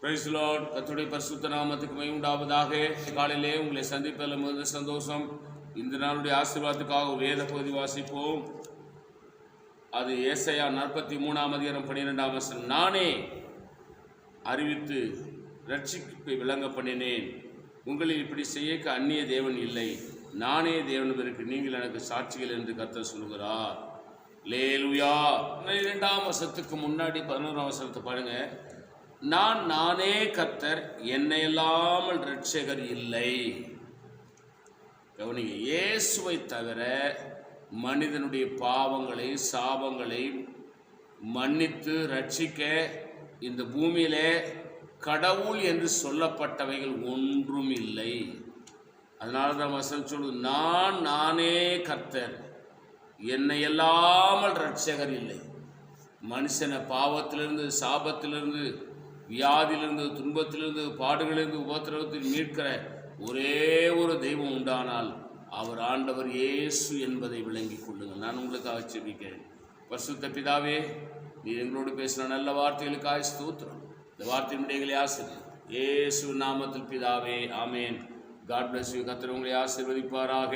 Praise the Lord. கர்த்தருடைய பரிசுத்த நாமத்துக்கு மகிமை உண்டாவதாக. காலையிலே உங்களை சந்திப்பதில் மிகுந்த சந்தோஷம். இந்த நாளுடைய ஆசீர்வாதத்துக்காக ஒரு வேத பகுதி வாசிப்போம். அது ஏசாயா 43:12. நானே அறிவித்து ரட்சிப்பை விளங்க பண்ணினேன், உங்களில் இப்படி செய்யக்க அந்நிய தேவன் இல்லை, நானே தேவனுக்கு நீங்கள் எனக்கு சாட்சிகள் என்று கர்த்தர் சொல்கிறார். அல்லேலூயா. 12 முன்னாடி 11 பாருங்க. நானே கர்த்தர், என்னை இல்லாமல் இரட்சகர் இல்லை. கவனிங்க, இயேசுவை தவிர மனிதனுடைய பாவங்களை சாபங்களை மன்னித்து ரட்சிக்க இந்த பூமியிலே கடவுள் என்று சொல்லப்பட்டவைகள் ஒன்றும் இல்லை. அதனால தான் வசனம் சொல்லுது, நானே கர்த்தர், என்னை இல்லாமல் இரட்சகர் இல்லை. மனுஷனை பாவத்திலிருந்து சாபத்திலிருந்து வியாதியிலிருந்து துன்பத்திலிருந்து பாடுகளிலிருந்து உபத்திரவத்தில் மீட்கிற ஒரே ஒரு தெய்வம் உண்டானால் அவர் ஆண்டவர் இயேசு என்பதை விளங்கி கொள்ளுங்கள். நான் உங்களுக்காக ஜெபிக்கிறேன். பரிசுத்த பிதாவே, நீ எங்களோடு பேசின நல்ல வார்த்தைகளுக்காக ஸ்தோத்திரம். இந்த வார்த்தையினுடைய எங்களை ஆசீர்வதி இயேசு நாமத்தில் பிதாவே, ஆமேன். God bless you. கர்த்தர் உங்களை ஆசீர்வதிப்பாராக.